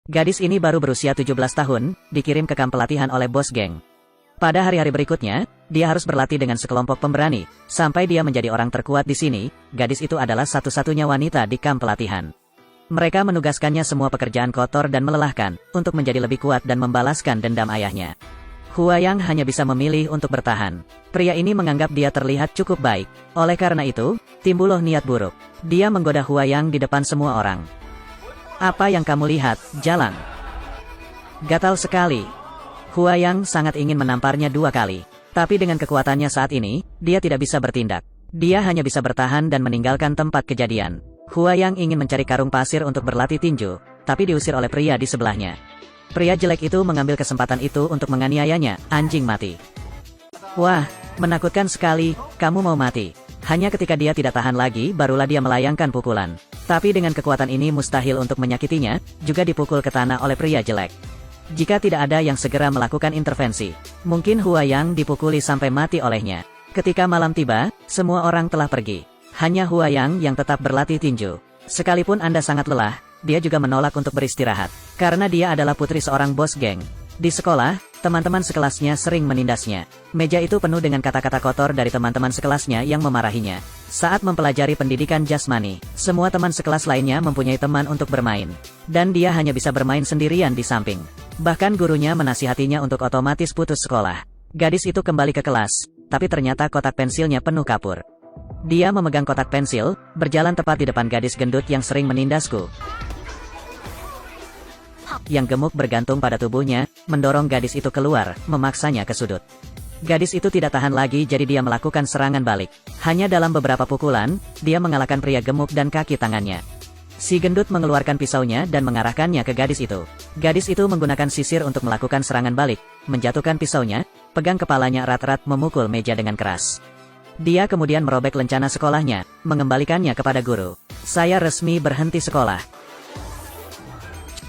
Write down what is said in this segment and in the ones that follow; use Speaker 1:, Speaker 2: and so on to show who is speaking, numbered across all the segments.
Speaker 1: Gadis ini baru berusia 17 tahun, dikirim ke kamp pelatihan oleh bos geng. Pada hari-hari berikutnya, dia harus berlatih dengan sekelompok pemberani, sampai dia menjadi orang terkuat di sini. Gadis itu adalah satu-satunya wanita di kamp pelatihan. Mereka menugaskannya semua pekerjaan kotor dan melelahkan, untuk menjadi lebih kuat dan membalaskan dendam ayahnya. Huayang hanya bisa memilih untuk bertahan. Pria ini menganggap dia terlihat cukup baik. Oleh karena itu, timbullah niat buruk. Dia menggoda Huayang di depan semua orang. Apa yang kamu lihat, jalan? Gatal sekali. Huayang sangat ingin menamparnya 2 kali. Tapi dengan kekuatannya saat ini, dia tidak bisa bertindak. Dia hanya bisa bertahan dan meninggalkan tempat kejadian. Huayang ingin mencari karung pasir untuk berlatih tinju, tapi diusir oleh pria di sebelahnya. Pria jelek itu mengambil kesempatan itu untuk menganiayanya, anjing mati. Wah, menakutkan sekali, kamu mau mati. Hanya ketika dia tidak tahan lagi, barulah dia melayangkan pukulan. Tapi dengan kekuatan ini mustahil untuk menyakitinya, juga dipukul ke tanah oleh pria jelek. Jika tidak ada yang segera melakukan intervensi, mungkin Huayang dipukuli sampai mati olehnya. Ketika malam tiba, semua orang telah pergi. Hanya Huayang yang tetap berlatih tinju. Sekalipun Anda sangat lelah, dia juga menolak untuk beristirahat. Karena dia adalah putri seorang bos geng. Di sekolah, teman-teman sekelasnya sering menindasnya. Meja itu penuh dengan kata-kata kotor dari teman-teman sekelasnya yang memarahinya. Saat mempelajari pendidikan jasmani, semua teman sekelas lainnya mempunyai teman untuk bermain. Dan dia hanya bisa bermain sendirian di samping. Bahkan gurunya menasihatinya untuk otomatis putus sekolah. Gadis itu kembali ke kelas, tapi ternyata kotak pensilnya penuh kapur. Dia memegang kotak pensil, berjalan tepat di depan gadis gendut yang sering menindasku. Yang gemuk bergantung pada tubuhnya, mendorong gadis itu keluar, memaksanya ke sudut. Gadis itu tidak tahan lagi jadi dia melakukan serangan balik. Hanya dalam beberapa pukulan, dia mengalahkan pria gemuk dan kaki tangannya. Si gendut mengeluarkan pisaunya dan mengarahkannya ke gadis itu. Gadis itu menggunakan sisir untuk melakukan serangan balik, menjatuhkan pisaunya, pegang kepalanya erat-erat memukul meja dengan keras. Dia kemudian merobek lencana sekolahnya, mengembalikannya kepada guru. Saya resmi berhenti sekolah.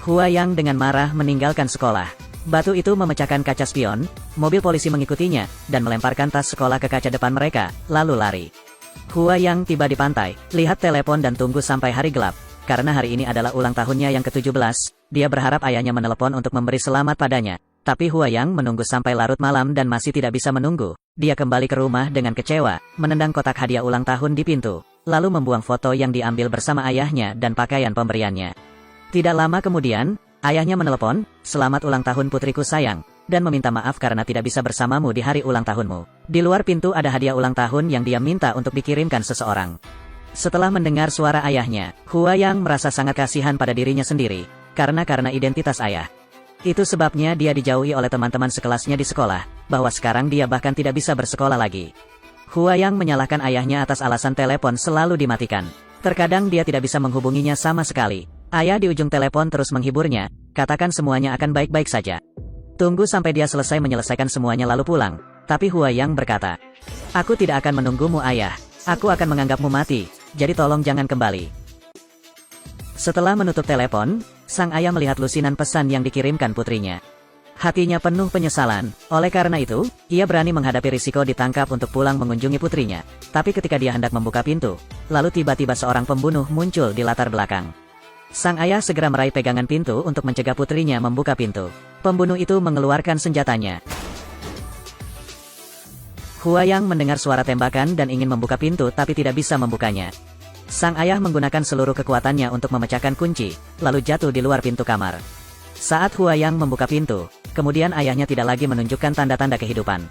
Speaker 1: Huayang dengan marah meninggalkan sekolah. Batu itu memecahkan kaca spion, mobil polisi mengikutinya, dan melemparkan tas sekolah ke kaca depan mereka, lalu lari. Huayang tiba di pantai, lihat telepon dan tunggu sampai hari gelap. Karena hari ini adalah ulang tahunnya yang ke-17, dia berharap ayahnya menelepon untuk memberi selamat padanya. Tapi Huayang menunggu sampai larut malam dan masih tidak bisa menunggu. Dia kembali ke rumah dengan kecewa, menendang kotak hadiah ulang tahun di pintu, lalu membuang foto yang diambil bersama ayahnya dan pakaian pemberiannya. Tidak lama kemudian, ayahnya menelepon, "Selamat ulang tahun putriku sayang," dan meminta maaf karena tidak bisa bersamamu di hari ulang tahunmu. Di luar pintu ada hadiah ulang tahun yang dia minta untuk dikirimkan seseorang. Setelah mendengar suara ayahnya, Huayang merasa sangat kasihan pada dirinya sendiri, karena identitas ayah. Itu sebabnya dia dijauhi oleh teman-teman sekelasnya di sekolah, bahwa sekarang dia bahkan tidak bisa bersekolah lagi. Huayang menyalahkan ayahnya atas alasan telepon selalu dimatikan. Terkadang dia tidak bisa menghubunginya sama sekali. Ayah di ujung telepon terus menghiburnya, katakan semuanya akan baik-baik saja. Tunggu sampai dia selesai menyelesaikan semuanya lalu pulang. Tapi Huayang berkata, "Aku tidak akan menunggumu ayah. Aku akan menganggapmu mati, jadi tolong jangan kembali." Setelah menutup telepon, sang ayah melihat lusinan pesan yang dikirimkan putrinya. Hatinya penuh penyesalan, oleh karena itu, ia berani menghadapi risiko ditangkap untuk pulang mengunjungi putrinya. Tapi ketika dia hendak membuka pintu, lalu tiba-tiba seorang pembunuh muncul di latar belakang. Sang ayah segera meraih pegangan pintu untuk mencegah putrinya membuka pintu. Pembunuh itu mengeluarkan senjatanya. Huayang mendengar suara tembakan dan ingin membuka pintu tapi tidak bisa membukanya. Sang ayah menggunakan seluruh kekuatannya untuk memecahkan kunci, lalu jatuh di luar pintu kamar. Saat Huayang membuka pintu, kemudian ayahnya tidak lagi menunjukkan tanda-tanda kehidupan.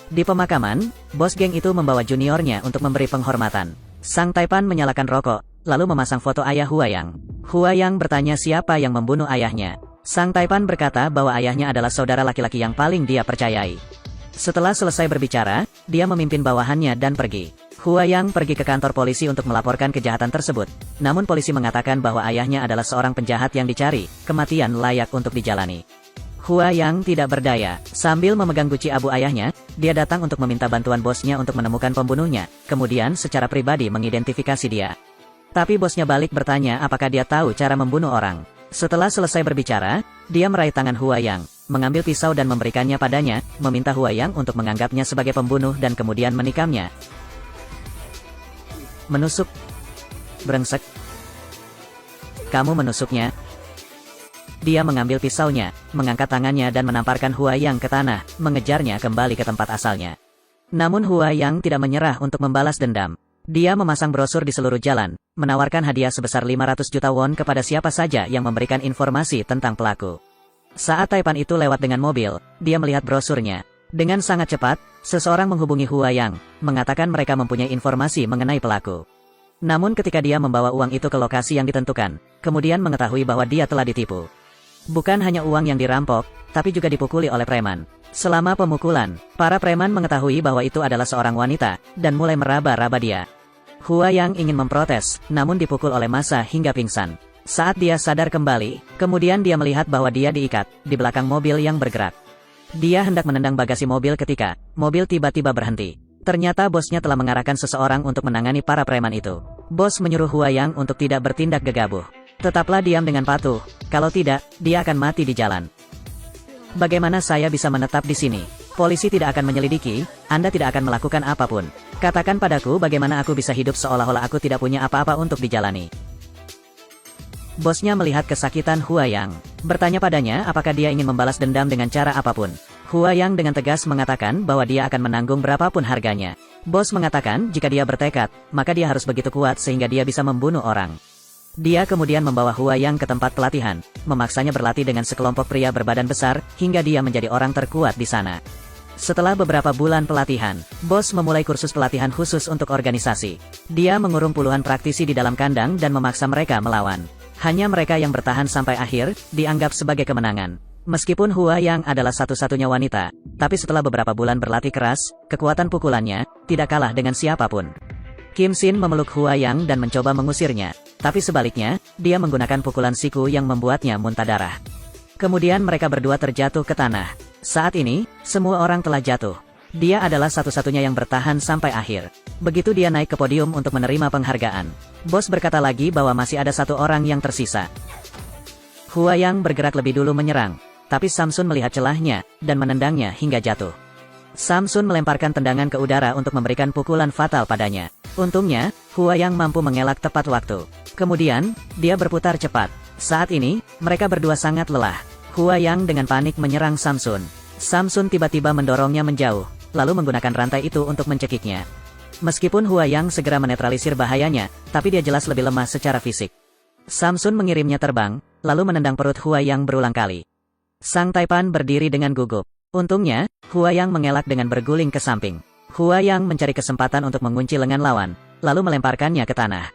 Speaker 1: Di pemakaman, bos geng itu membawa juniornya untuk memberi penghormatan. Sang Taipan menyalakan rokok, lalu memasang foto ayah Huayang. Huayang bertanya siapa yang membunuh ayahnya. Sang Taipan berkata bahwa ayahnya adalah saudara laki-laki yang paling dia percayai. Setelah selesai berbicara, dia memimpin bawahannya dan pergi. Huayang pergi ke kantor polisi untuk melaporkan kejahatan tersebut. Namun polisi mengatakan bahwa ayahnya adalah seorang penjahat yang dicari, kematian layak untuk dijalani. Huayang tidak berdaya. Sambil memegang guci abu ayahnya, dia datang untuk meminta bantuan bosnya untuk menemukan pembunuhnya, kemudian secara pribadi mengidentifikasi dia. Tapi bosnya balik bertanya apakah dia tahu cara membunuh orang. Setelah selesai berbicara, dia meraih tangan Huayang, mengambil pisau dan memberikannya padanya, meminta Huayang untuk menganggapnya sebagai pembunuh dan kemudian menikamnya. Menusuk. Brengsek. Kamu menusuknya. dia mengambil pisaunya, mengangkat tangannya dan menamparkan Huayang ke tanah, mengejarnya kembali ke tempat asalnya. Namun Huayang tidak menyerah untuk membalas dendam. Dia memasang brosur di seluruh jalan, menawarkan hadiah sebesar 500 juta won kepada siapa saja yang memberikan informasi tentang pelaku. Saat Taipan itu lewat dengan mobil, dia melihat brosurnya. Dengan sangat cepat, seseorang menghubungi Huayang, mengatakan mereka mempunyai informasi mengenai pelaku. Namun ketika dia membawa uang itu ke lokasi yang ditentukan, kemudian mengetahui bahwa dia telah ditipu. Bukan hanya uang yang dirampok, tapi juga dipukuli oleh preman. Selama pemukulan, para preman mengetahui bahwa itu adalah seorang wanita, dan mulai meraba-raba dia. Huayang ingin memprotes, namun dipukul oleh massa hingga pingsan. Saat dia sadar kembali, kemudian dia melihat bahwa dia diikat di belakang mobil yang bergerak. Dia hendak menendang bagasi mobil ketika mobil tiba-tiba berhenti. Ternyata bosnya telah mengarahkan seseorang untuk menangani para preman itu. Bos menyuruh Huayang untuk tidak bertindak gegabah. Tetaplah diam dengan patuh, kalau tidak, dia akan mati di jalan. Bagaimana saya bisa menetap di sini? Polisi tidak akan menyelidiki, Anda tidak akan melakukan apapun. Katakan padaku bagaimana aku bisa hidup seolah-olah aku tidak punya apa-apa untuk dijalani. Bosnya melihat kesakitan Huayang, bertanya padanya apakah dia ingin membalas dendam dengan cara apapun. Huayang dengan tegas mengatakan bahwa dia akan menanggung berapapun harganya. Bos mengatakan jika dia bertekad, maka dia harus begitu kuat sehingga dia bisa membunuh orang. Dia kemudian membawa Huayang ke tempat pelatihan, memaksanya berlatih dengan sekelompok pria berbadan besar, hingga dia menjadi orang terkuat di sana. Setelah beberapa bulan pelatihan, bos memulai kursus pelatihan khusus untuk organisasi. Dia mengurung puluhan praktisi di dalam kandang dan memaksa mereka melawan. Hanya mereka yang bertahan sampai akhir, dianggap sebagai kemenangan. Meskipun Huayang adalah satu-satunya wanita, tapi setelah beberapa bulan berlatih keras, kekuatan pukulannya tidak kalah dengan siapapun. Kim Sin memeluk Huayang dan mencoba mengusirnya, tapi sebaliknya, dia menggunakan pukulan siku yang membuatnya muntah darah. Kemudian mereka berdua terjatuh ke tanah. Saat ini, semua orang telah jatuh. Dia adalah satu-satunya yang bertahan sampai akhir. Begitu dia naik ke podium untuk menerima penghargaan, bos berkata lagi bahwa masih ada satu orang yang tersisa. Huayang bergerak lebih dulu menyerang, tapi Samsun melihat celahnya, dan menendangnya hingga jatuh. Samsun melemparkan tendangan ke udara untuk memberikan pukulan fatal padanya. Untungnya, Huayang mampu mengelak tepat waktu. Kemudian, dia berputar cepat. Saat ini, mereka berdua sangat lelah. Huayang dengan panik menyerang Samsun. Samsun tiba-tiba mendorongnya menjauh, lalu menggunakan rantai itu untuk mencekiknya. Meskipun Huayang segera menetralisir bahayanya, tapi dia jelas lebih lemah secara fisik. Samsun mengirimnya terbang, lalu menendang perut Huayang berulang kali. Sang Taipan berdiri dengan gugup. Untungnya, Huayang mengelak dengan berguling ke samping. Huayang mencari kesempatan untuk mengunci lengan lawan, lalu melemparkannya ke tanah.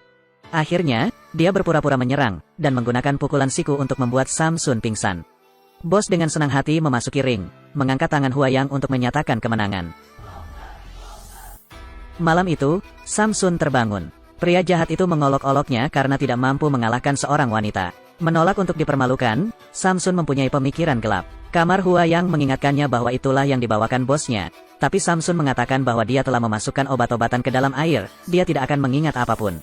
Speaker 1: Akhirnya, dia berpura-pura menyerang, dan menggunakan pukulan siku untuk membuat Samsun pingsan. Bos dengan senang hati memasuki ring, mengangkat tangan Huayang untuk menyatakan kemenangan. Malam itu, Samsun terbangun. Pria jahat itu mengolok-oloknya karena tidak mampu mengalahkan seorang wanita. Menolak untuk dipermalukan, Samsun mempunyai pemikiran gelap. Kamar Huayang mengingatkannya bahwa itulah yang dibawakan bosnya. Tapi Samsun mengatakan bahwa dia telah memasukkan obat-obatan ke dalam air, dia tidak akan mengingat apapun.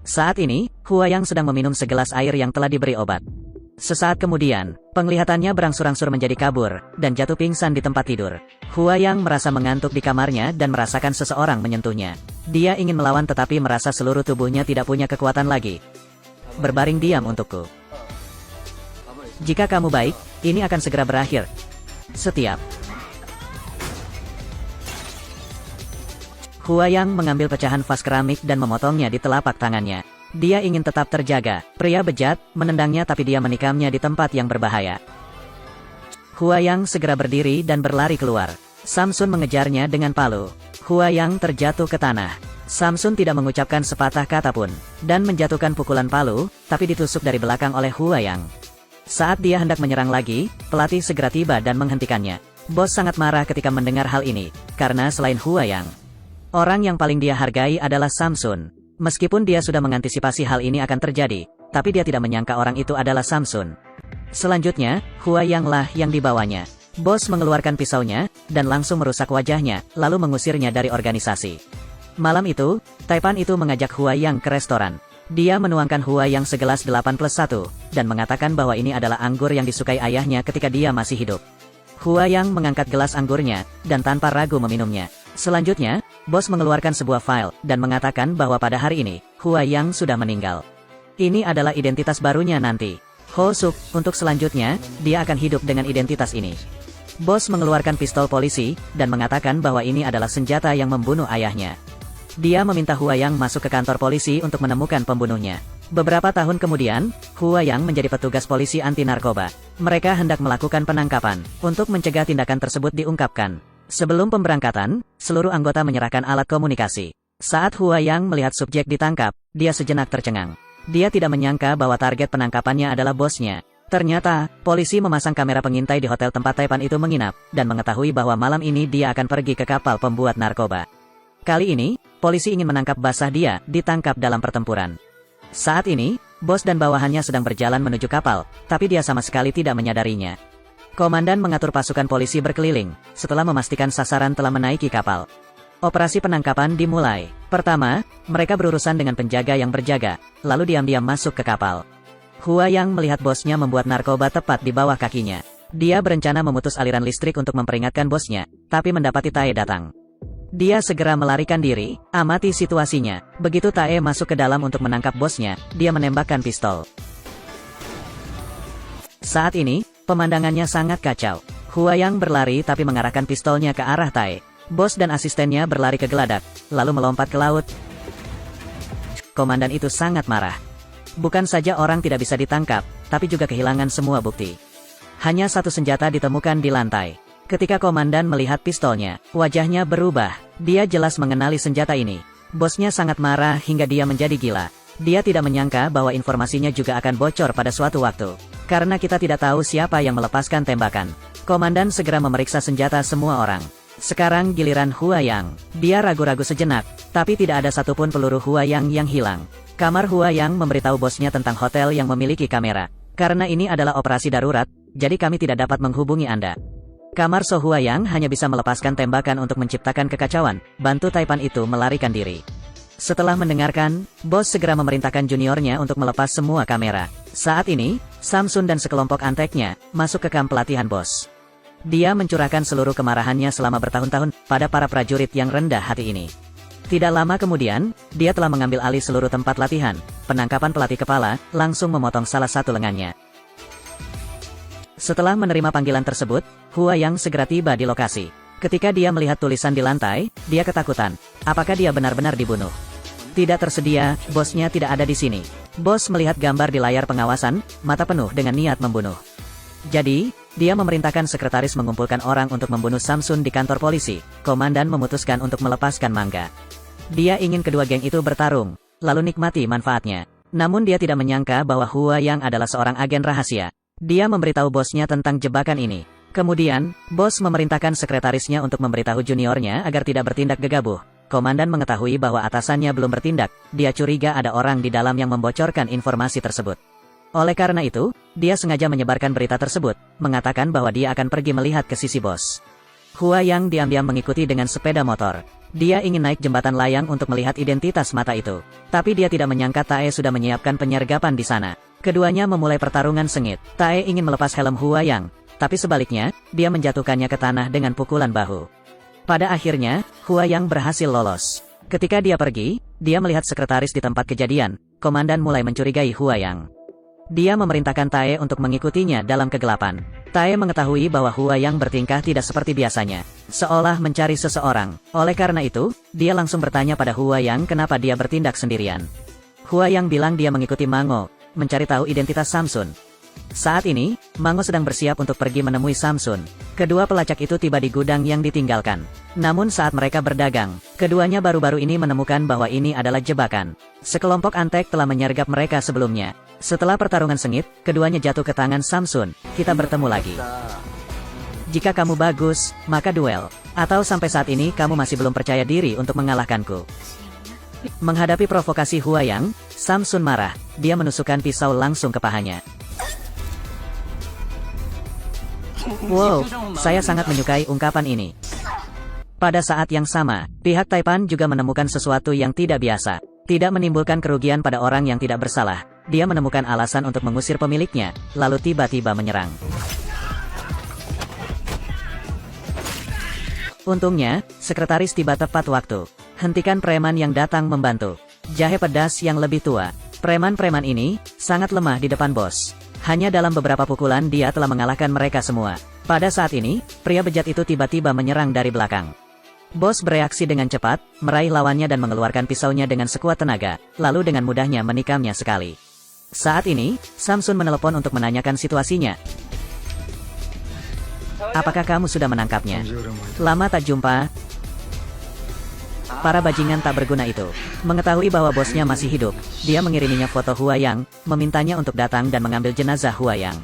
Speaker 1: Saat ini, Huayang sedang meminum segelas air yang telah diberi obat. Sesaat kemudian, penglihatannya berangsur-angsur menjadi kabur, dan jatuh pingsan di tempat tidur. Huayang merasa mengantuk di kamarnya dan merasakan seseorang menyentuhnya. Dia ingin melawan tetapi merasa seluruh tubuhnya tidak punya kekuatan lagi. Berbaring diam untukku. Jika kamu baik, ini akan segera berakhir. Setiap. Huayang mengambil pecahan vas keramik dan memotongnya di telapak tangannya. Dia ingin tetap terjaga. Pria bejat menendangnya tapi dia menikamnya di tempat yang berbahaya. Huayang segera berdiri dan berlari keluar. Samsun mengejarnya dengan palu. Huayang terjatuh ke tanah. Samsun tidak mengucapkan sepatah kata pun, dan menjatuhkan pukulan palu, tapi ditusuk dari belakang oleh Huayang. Saat dia hendak menyerang lagi, pelatih segera tiba dan menghentikannya. Bos sangat marah ketika mendengar hal ini, karena selain Huayang, orang yang paling dia hargai adalah Samsun. Meskipun dia sudah mengantisipasi hal ini akan terjadi, tapi dia tidak menyangka orang itu adalah Samsun. Selanjutnya, Huayang lah yang dibawanya. Bos mengeluarkan pisaunya, dan langsung merusak wajahnya, lalu mengusirnya dari organisasi. Malam itu, Taipan itu mengajak Huayang ke restoran. Dia menuangkan Huayang segelas 8+1, dan mengatakan bahwa ini adalah anggur yang disukai ayahnya ketika dia masih hidup. Huayang mengangkat gelas anggurnya, dan tanpa ragu meminumnya. Selanjutnya, bos mengeluarkan sebuah file, dan mengatakan bahwa pada hari ini, Huayang sudah meninggal. Ini adalah identitas barunya nanti. Ho Suk, untuk selanjutnya, dia akan hidup dengan identitas ini. Bos mengeluarkan pistol polisi, dan mengatakan bahwa ini adalah senjata yang membunuh ayahnya. Dia meminta Huayang masuk ke kantor polisi untuk menemukan pembunuhnya. Beberapa tahun kemudian, Huayang menjadi petugas polisi anti-narkoba. Mereka hendak melakukan penangkapan. Untuk mencegah tindakan tersebut diungkapkan. Sebelum pemberangkatan, seluruh anggota menyerahkan alat komunikasi. Saat Huayang melihat subjek ditangkap, dia sejenak tercengang. Dia tidak menyangka bahwa target penangkapannya adalah bosnya. Ternyata, polisi memasang kamera pengintai di hotel tempat Taipan itu menginap, dan mengetahui bahwa malam ini dia akan pergi ke kapal pembuat narkoba. Kali ini, polisi ingin menangkap basah dia, ditangkap dalam pertempuran. Saat ini, bos dan bawahannya sedang berjalan menuju kapal, tapi dia sama sekali tidak menyadarinya. Komandan mengatur pasukan polisi berkeliling, setelah memastikan sasaran telah menaiki kapal. Operasi penangkapan dimulai. Pertama, mereka berurusan dengan penjaga yang berjaga, lalu diam-diam masuk ke kapal. Huayang melihat bosnya membuat narkoba tepat di bawah kakinya. Dia berencana memutus aliran listrik untuk memperingatkan bosnya, tapi mendapati Tae datang. Dia segera melarikan diri, amati situasinya. Begitu Tae masuk ke dalam untuk menangkap bosnya, dia menembakkan pistol. Saat ini, pemandangannya sangat kacau. Huayang berlari tapi mengarahkan pistolnya ke arah Tae. Bos dan asistennya berlari ke geladak, lalu melompat ke laut. Komandan itu sangat marah. Bukan saja orang tidak bisa ditangkap, tapi juga kehilangan semua bukti. Hanya satu senjata ditemukan di lantai. Ketika komandan melihat pistolnya, wajahnya berubah. Dia jelas mengenali senjata ini. Bosnya sangat marah hingga dia menjadi gila. Dia tidak menyangka bahwa informasinya juga akan bocor pada suatu waktu. Karena kita tidak tahu siapa yang melepaskan tembakan. Komandan segera memeriksa senjata semua orang. Sekarang giliran Huayang. Dia ragu-ragu sejenak, tapi tidak ada satupun peluru Huayang yang hilang. Kamar Huayang memberitahu bosnya tentang hotel yang memiliki kamera. Karena ini adalah operasi darurat, jadi kami tidak dapat menghubungi Anda. Kamar So Huayang hanya bisa melepaskan tembakan untuk menciptakan kekacauan, bantu Taipan itu melarikan diri. Setelah mendengarkan, bos segera memerintahkan juniornya untuk melepas semua kamera. Saat ini, Samsun dan sekelompok anteknya masuk ke kamp pelatihan bos. Dia mencurahkan seluruh kemarahannya selama bertahun-tahun pada para prajurit yang rendah hati ini. Tidak lama kemudian, dia telah mengambil alih seluruh tempat latihan. Penangkapan pelatih kepala, langsung memotong salah satu lengannya. Setelah menerima panggilan tersebut, Huayang segera tiba di lokasi. Ketika dia melihat tulisan di lantai, dia ketakutan. Apakah dia benar-benar dibunuh? Tidak tersedia, bosnya tidak ada di sini. Bos melihat gambar di layar pengawasan, mata penuh dengan niat membunuh. Jadi, dia memerintahkan sekretaris mengumpulkan orang untuk membunuh Samsun di kantor polisi. Komandan memutuskan untuk melepaskan Mangga. Dia ingin kedua geng itu bertarung, lalu nikmati manfaatnya. Namun dia tidak menyangka bahwa Huayang adalah seorang agen rahasia. Dia memberitahu bosnya tentang jebakan ini. Kemudian, bos memerintahkan sekretarisnya untuk memberitahu juniornya agar tidak bertindak gegabah. Komandan mengetahui bahwa atasannya belum bertindak. Dia curiga ada orang di dalam yang membocorkan informasi tersebut. Oleh karena itu, dia sengaja menyebarkan berita tersebut, mengatakan bahwa dia akan pergi melihat ke sisi bos. Huayang diam-diam mengikuti dengan sepeda motor. Dia ingin naik jembatan layang untuk melihat identitas mata itu. Tapi dia tidak menyangka Tae sudah menyiapkan penyergapan di sana. Keduanya memulai pertarungan sengit. Tae ingin melepas helm Huayang, tapi sebaliknya, dia menjatuhkannya ke tanah dengan pukulan bahu. Pada akhirnya, Huayang berhasil lolos. Ketika dia pergi, dia melihat sekretaris di tempat kejadian. Komandan mulai mencurigai Huayang. Dia memerintahkan Tae untuk mengikutinya dalam kegelapan. Tae mengetahui bahwa Huayang bertingkah tidak seperti biasanya, seolah mencari seseorang. Oleh karena itu, dia langsung bertanya pada Huayang kenapa dia bertindak sendirian. Huayang bilang dia mengikuti Mango, mencari tahu identitas Samsun. Saat ini, Mango sedang bersiap untuk pergi menemui Samsun. Kedua pelacak itu tiba di gudang yang ditinggalkan. Namun saat mereka berdagang, keduanya baru-baru ini menemukan bahwa ini adalah jebakan. Sekelompok antek telah menyergap mereka sebelumnya. Setelah pertarungan sengit, keduanya jatuh ke tangan Samsun. Kita bertemu lagi. Jika kamu bagus, maka duel. Atau sampai saat ini kamu masih belum percaya diri untuk mengalahkanku. Menghadapi provokasi Huayang, Samsun marah. Dia menusukkan pisau langsung ke pahanya. Wow, saya sangat menyukai ungkapan ini. Pada saat yang sama, pihak Taipan juga menemukan sesuatu yang tidak biasa. Tidak menimbulkan kerugian pada orang yang tidak bersalah. Dia menemukan alasan untuk mengusir pemiliknya, lalu tiba-tiba menyerang. Untungnya, sekretaris tiba tepat waktu. Hentikan preman yang datang membantu. Jahe pedas yang lebih tua. Preman-preman ini sangat lemah di depan bos. Hanya dalam beberapa pukulan dia telah mengalahkan mereka semua. Pada saat ini, pria bejat itu tiba-tiba menyerang dari belakang. Bos bereaksi dengan cepat, meraih lawannya dan mengeluarkan pisaunya dengan sekuat tenaga, lalu dengan mudahnya menikamnya sekali. Saat ini, Samsun menelepon untuk menanyakan situasinya. Apakah kamu sudah menangkapnya? Lama tak jumpa. Para bajingan tak berguna itu mengetahui bahwa bosnya masih hidup. Dia mengiriminya foto Huayang, memintanya untuk datang dan mengambil jenazah Huayang.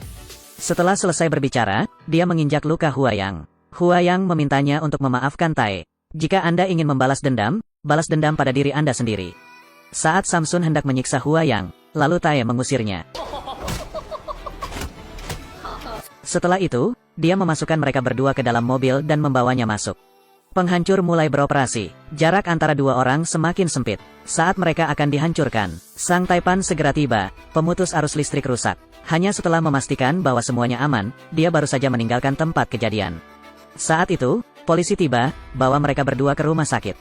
Speaker 1: Setelah selesai berbicara, dia menginjak luka Huayang. Huayang memintanya untuk memaafkan Tae. Jika Anda ingin membalas dendam, balas dendam pada diri Anda sendiri. Saat Samsun hendak menyiksa Huayang, lalu Tae mengusirnya. Setelah itu, dia memasukkan mereka berdua ke dalam mobil dan membawanya masuk. Penghancur mulai beroperasi. Jarak antara dua orang semakin sempit. Saat mereka akan dihancurkan, Sang Taipan segera tiba. Pemutus arus listrik rusak. Hanya setelah memastikan bahwa semuanya aman, dia baru saja meninggalkan tempat kejadian. Saat itu, polisi tiba, bawa mereka berdua ke rumah sakit.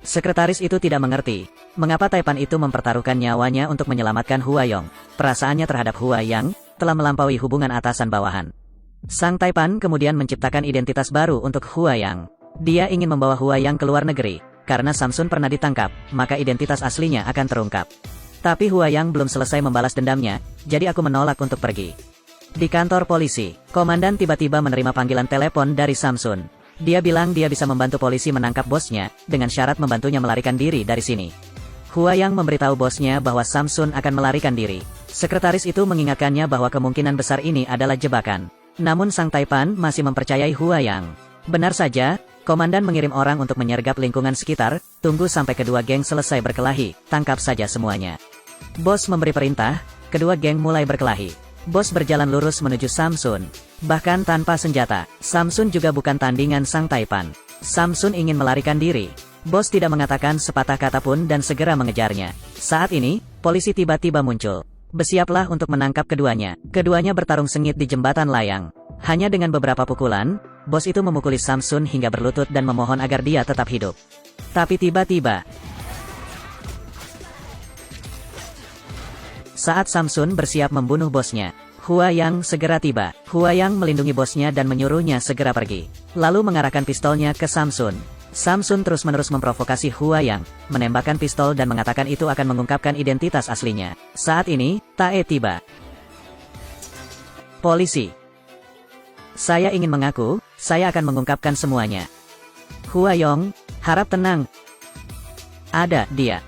Speaker 1: Sekretaris itu tidak mengerti mengapa Taipan itu mempertaruhkan nyawanya untuk menyelamatkan Huayong. Perasaannya terhadap Huayang telah melampaui hubungan atasan-bawahan. Sang Taipan kemudian menciptakan identitas baru untuk Huayang. Dia ingin membawa Huayang ke luar negeri. Karena Samsun pernah ditangkap, maka identitas aslinya akan terungkap. Tapi Huayang belum selesai membalas dendamnya, jadi aku menolak untuk pergi. Di kantor polisi, komandan tiba-tiba menerima panggilan telepon dari Samsun. Dia bilang dia bisa membantu polisi menangkap bosnya, dengan syarat membantunya melarikan diri dari sini. Huayang memberitahu bosnya bahwa Samsun akan melarikan diri. Sekretaris itu mengingatkannya bahwa kemungkinan besar ini adalah jebakan. Namun Sang Taipan masih mempercayai Huayang. Benar saja, komandan mengirim orang untuk menyergap lingkungan sekitar, tunggu sampai kedua geng selesai berkelahi, tangkap saja semuanya. Bos memberi perintah, kedua geng mulai berkelahi. Bos berjalan lurus menuju Samsun. Bahkan tanpa senjata, Samsun juga bukan tandingan Sang Taipan. Samsun ingin melarikan diri. Bos tidak mengatakan sepatah kata pun dan segera mengejarnya. Saat ini, polisi tiba-tiba muncul. Bersiaplah untuk menangkap keduanya. Keduanya bertarung sengit di jembatan layang. Hanya dengan beberapa pukulan, bos itu memukuli Samsun hingga berlutut dan memohon agar dia tetap hidup. Tapi tiba-tiba, saat Samsun bersiap membunuh bosnya, Huayang segera tiba. Huayang melindungi bosnya dan menyuruhnya segera pergi. Lalu mengarahkan pistolnya ke Samsun. Samsun terus-menerus memprovokasi Huayang, menembakkan pistol dan mengatakan itu akan mengungkapkan identitas aslinya. Saat ini, Tae tiba. Polisi. Saya ingin mengaku, saya akan mengungkapkan semuanya. Huayong, harap tenang. Ada dia.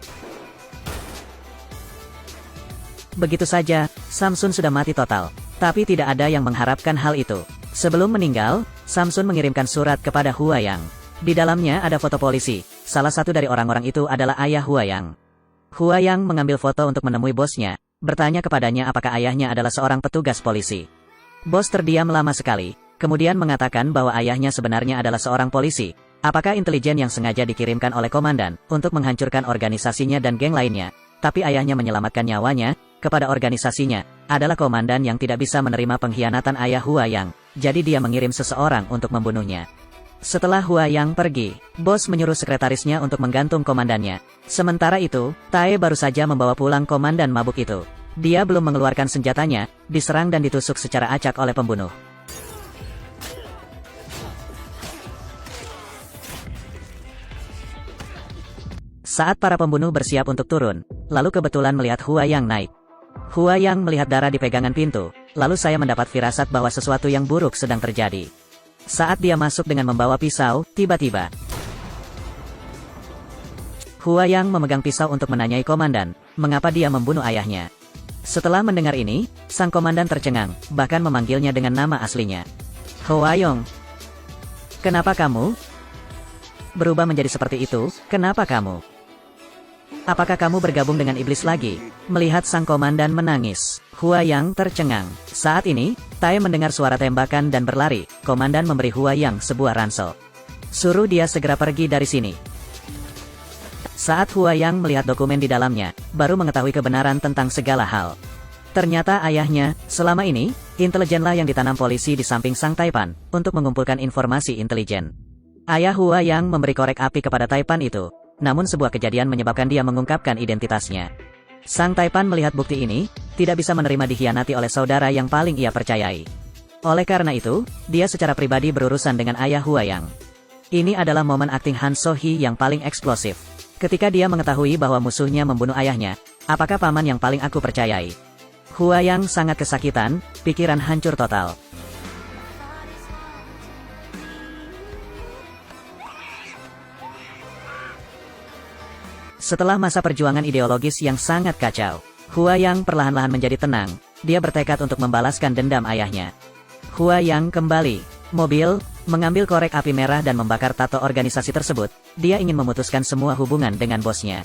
Speaker 1: Begitu saja, Samsun sudah mati total. Tapi tidak ada yang mengharapkan hal itu. Sebelum meninggal, Samsun mengirimkan surat kepada Huayang. Di dalamnya ada foto polisi. Salah satu dari orang-orang itu adalah ayah Huayang. Huayang mengambil foto untuk menemui bosnya, bertanya kepadanya apakah ayahnya adalah seorang petugas polisi. Bos terdiam lama sekali, kemudian mengatakan bahwa ayahnya sebenarnya adalah seorang polisi. Apakah intelijen yang sengaja dikirimkan oleh komandan untuk menghancurkan organisasinya dan geng lainnya? Tapi ayahnya menyelamatkan nyawanya kepada organisasinya adalah komandan yang tidak bisa menerima pengkhianatan ayah Huayang. Jadi dia mengirim seseorang untuk membunuhnya. Setelah Huayang pergi, bos menyuruh sekretarisnya untuk menggantung komandannya. Sementara itu, Tae baru saja membawa pulang komandan mabuk itu. Dia belum mengeluarkan senjatanya, diserang dan ditusuk secara acak oleh pembunuh. Saat para pembunuh bersiap untuk turun, lalu kebetulan melihat Huayang naik. Huayang melihat darah di pegangan pintu, lalu saya mendapat firasat bahwa sesuatu yang buruk sedang terjadi. Saat dia masuk dengan membawa pisau, tiba-tiba Huayang memegang pisau untuk menanyai komandan, mengapa dia membunuh ayahnya. Setelah mendengar ini, sang komandan tercengang, bahkan memanggilnya dengan nama aslinya. Huayong, kenapa kamu berubah menjadi seperti itu? Kenapa kamu? Apakah kamu bergabung dengan iblis lagi? Melihat sang komandan menangis, Huayang tercengang. Saat ini, Tae mendengar suara tembakan dan berlari. Komandan memberi Huayang sebuah ransel. Suruh dia segera pergi dari sini. Saat Huayang melihat dokumen di dalamnya, baru mengetahui kebenaran tentang segala hal. Ternyata ayahnya, selama ini, intelijenlah yang ditanam polisi di samping Sang Taipan, untuk mengumpulkan informasi intelijen. Ayah Huayang memberi korek api kepada Taipan itu, namun sebuah kejadian menyebabkan dia mengungkapkan identitasnya. Sang Taipan melihat bukti ini, tidak bisa menerima dikhianati oleh saudara yang paling ia percayai. Oleh karena itu, dia secara pribadi berurusan dengan ayah Huayang. Ini adalah momen akting Han So-hee yang paling eksplosif. Ketika dia mengetahui bahwa musuhnya membunuh ayahnya, apakah paman yang paling aku percayai? Huayang sangat kesakitan, pikiran hancur total. Setelah masa perjuangan ideologis yang sangat kacau, Huayang perlahan-lahan menjadi tenang. Dia bertekad untuk membalaskan dendam ayahnya. Huayang kembali mobil, mengambil korek api merah dan membakar tato organisasi tersebut. Dia ingin memutuskan semua hubungan dengan bosnya.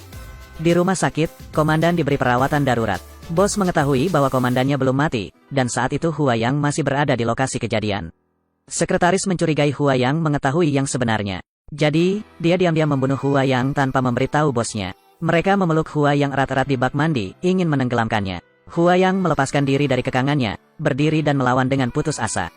Speaker 1: Di rumah sakit, komandan diberi perawatan darurat. Bos mengetahui bahwa komandannya belum mati, dan saat itu Huayang masih berada di lokasi kejadian. Sekretaris mencurigai Huayang mengetahui yang sebenarnya. Jadi, dia diam-diam membunuh Huayang tanpa memberitahu bosnya. Mereka memeluk Huayang erat-erat di bak mandi, ingin menenggelamkannya. Huayang melepaskan diri dari kekangannya, berdiri dan melawan dengan putus asa.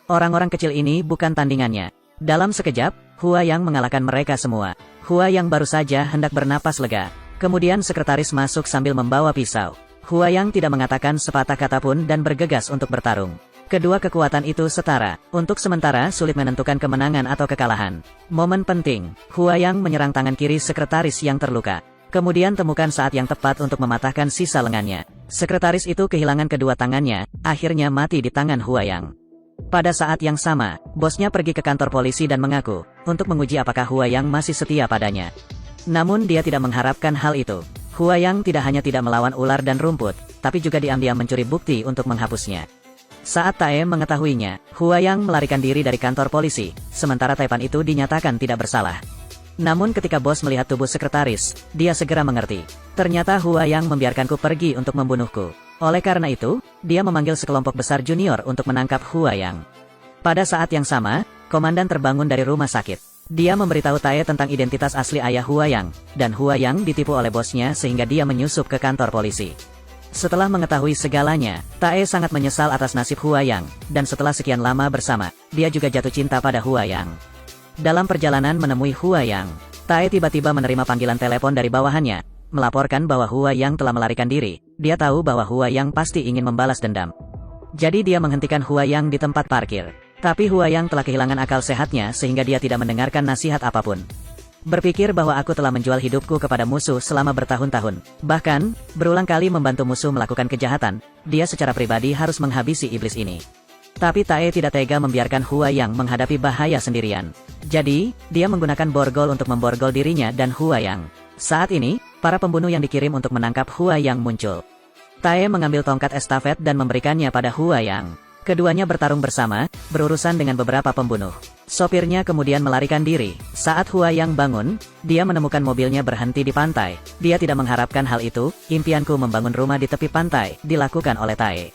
Speaker 1: Orang-orang kecil ini bukan tandingannya. Dalam sekejap, Huayang mengalahkan mereka semua. Huayang baru saja hendak bernapas lega. Kemudian sekretaris masuk sambil membawa pisau. Huayang tidak mengatakan sepatah kata pun dan bergegas untuk bertarung. Kedua kekuatan itu setara, untuk sementara sulit menentukan kemenangan atau kekalahan. Momen penting, Huayang menyerang tangan kiri sekretaris yang terluka. Kemudian temukan saat yang tepat untuk mematahkan sisa lengannya. Sekretaris itu kehilangan kedua tangannya, akhirnya mati di tangan Huayang. Pada saat yang sama, bosnya pergi ke kantor polisi dan mengaku, untuk menguji apakah Huayang masih setia padanya. Namun dia tidak mengharapkan hal itu. Huayang tidak hanya tidak melawan ular dan rumput, tapi juga diam-diam mencuri bukti untuk menghapusnya. Saat Tae mengetahuinya, Huayang melarikan diri dari kantor polisi, sementara Taipan itu dinyatakan tidak bersalah. Namun ketika bos melihat tubuh sekretaris, dia segera mengerti. Ternyata Huayang membiarkanku pergi untuk membunuhku. Oleh karena itu, dia memanggil sekelompok besar junior untuk menangkap Huayang. Pada saat yang sama, komandan terbangun dari rumah sakit. Dia memberitahu Tae tentang identitas asli ayah Huayang, dan Huayang ditipu oleh bosnya sehingga dia menyusup ke kantor polisi. Setelah mengetahui segalanya, Tae sangat menyesal atas nasib Huayang, dan setelah sekian lama bersama, dia juga jatuh cinta pada Huayang. Dalam perjalanan menemui Huayang, Tae tiba-tiba menerima panggilan telepon dari bawahannya, melaporkan bahwa Huayang telah melarikan diri. Dia tahu bahwa Huayang pasti ingin membalas dendam. Jadi dia menghentikan Huayang di tempat parkir. Tapi Huayang telah kehilangan akal sehatnya sehingga dia tidak mendengarkan nasihat apapun. Berpikir bahwa aku telah menjual hidupku kepada musuh selama bertahun-tahun. Bahkan, berulang kali membantu musuh melakukan kejahatan, dia secara pribadi harus menghabisi iblis ini. Tapi Tae tidak tega membiarkan Huayang menghadapi bahaya sendirian. Jadi, dia menggunakan borgol untuk memborgol dirinya dan Huayang. Saat ini, para pembunuh yang dikirim untuk menangkap Huayang muncul. Tae mengambil tongkat estafet dan memberikannya pada Huayang. Keduanya bertarung bersama, berurusan dengan beberapa pembunuh. Sopirnya kemudian melarikan diri. Saat Huayang bangun, dia menemukan mobilnya berhenti di pantai. Dia tidak mengharapkan hal itu. Impianku membangun rumah di tepi pantai dilakukan oleh Tae.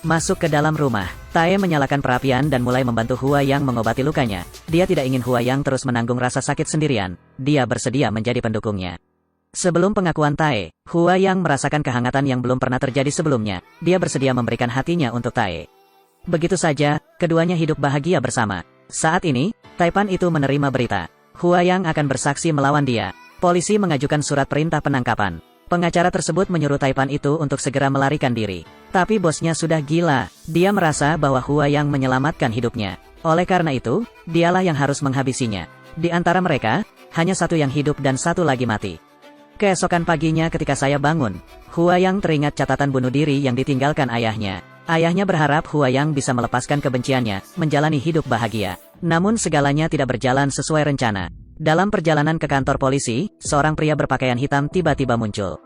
Speaker 1: Masuk ke dalam rumah, Tae menyalakan perapian dan mulai membantu Huayang mengobati lukanya. Dia tidak ingin Huayang terus menanggung rasa sakit sendirian. Dia bersedia menjadi pendukungnya. Sebelum pengakuan Tae, Huayang merasakan kehangatan yang belum pernah terjadi sebelumnya. Dia bersedia memberikan hatinya untuk Tae. Begitu saja, keduanya hidup bahagia bersama. Saat ini, Taipan itu menerima berita. Huayang akan bersaksi melawan dia. Polisi mengajukan surat perintah penangkapan. Pengacara tersebut menyuruh Taipan itu untuk segera melarikan diri. Tapi bosnya sudah gila. Dia merasa bahwa Huayang menyelamatkan hidupnya. Oleh karena itu, dialah yang harus menghabisinya. Di antara mereka, hanya satu yang hidup dan satu lagi mati. Keesokan paginya ketika saya bangun, Huayang teringat catatan bunuh diri yang ditinggalkan ayahnya. Ayahnya berharap Huayang bisa melepaskan kebenciannya, menjalani hidup bahagia. Namun segalanya tidak berjalan sesuai rencana. Dalam perjalanan ke kantor polisi, seorang pria berpakaian hitam tiba-tiba muncul.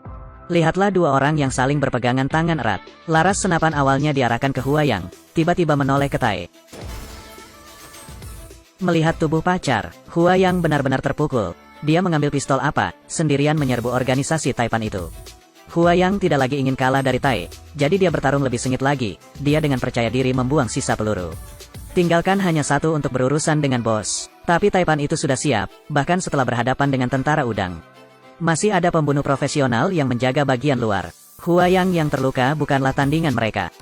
Speaker 1: Lihatlah dua orang yang saling berpegangan tangan erat. Laras senapan awalnya diarahkan ke Huayang, tiba-tiba menoleh ke Tae. Melihat tubuh pacar, Huayang benar-benar terpukul. Dia mengambil pistol apa, sendirian menyerbu organisasi Taipan itu. Huayang tidak lagi ingin kalah dari Tae, jadi dia bertarung lebih sengit lagi. Dia dengan percaya diri membuang sisa peluru. Tinggalkan hanya satu untuk berurusan dengan bos. Tapi Taipan itu sudah siap, bahkan setelah berhadapan dengan tentara udang. Masih ada pembunuh profesional yang menjaga bagian luar. Huayang yang terluka bukanlah tandingan mereka.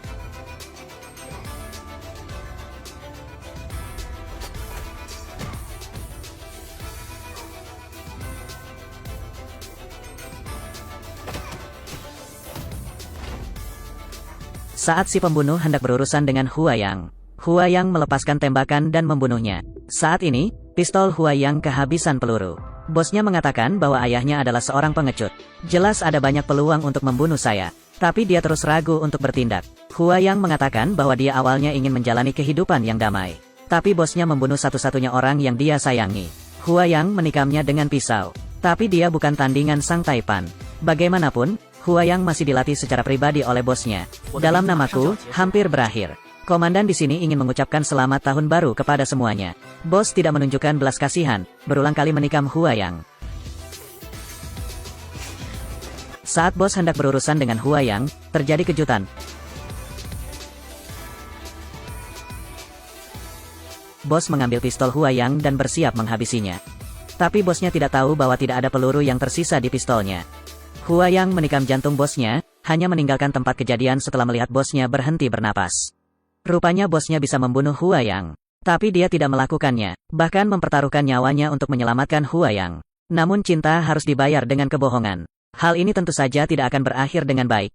Speaker 1: Saat si pembunuh hendak berurusan dengan Huayang, Huayang melepaskan tembakan dan membunuhnya. Saat ini, pistol Huayang kehabisan peluru. Bosnya mengatakan bahwa ayahnya adalah seorang pengecut. Jelas ada banyak peluang untuk membunuh saya, tapi dia terus ragu untuk bertindak. Huayang mengatakan bahwa dia awalnya ingin menjalani kehidupan yang damai, tapi bosnya membunuh satu-satunya orang yang dia sayangi. Huayang menikamnya dengan pisau, tapi dia bukan tandingan Sang Taipan. Bagaimanapun, Huayang masih dilatih secara pribadi oleh bosnya. Dalam namaku, hampir berakhir. Komandan di sini ingin mengucapkan selamat tahun baru kepada semuanya. Bos tidak menunjukkan belas kasihan, berulang kali menikam Huayang. Saat bos hendak berurusan dengan Huayang, terjadi kejutan. Bos mengambil pistol Huayang dan bersiap menghabisinya. Tapi bosnya tidak tahu bahwa tidak ada peluru yang tersisa di pistolnya. Huayang menikam jantung bosnya, hanya meninggalkan tempat kejadian setelah melihat bosnya berhenti bernapas. Rupanya bosnya bisa membunuh Huayang, tapi dia tidak melakukannya, bahkan mempertaruhkan nyawanya untuk menyelamatkan Huayang. Namun cinta harus dibayar dengan kebohongan. Hal ini tentu saja tidak akan berakhir dengan baik.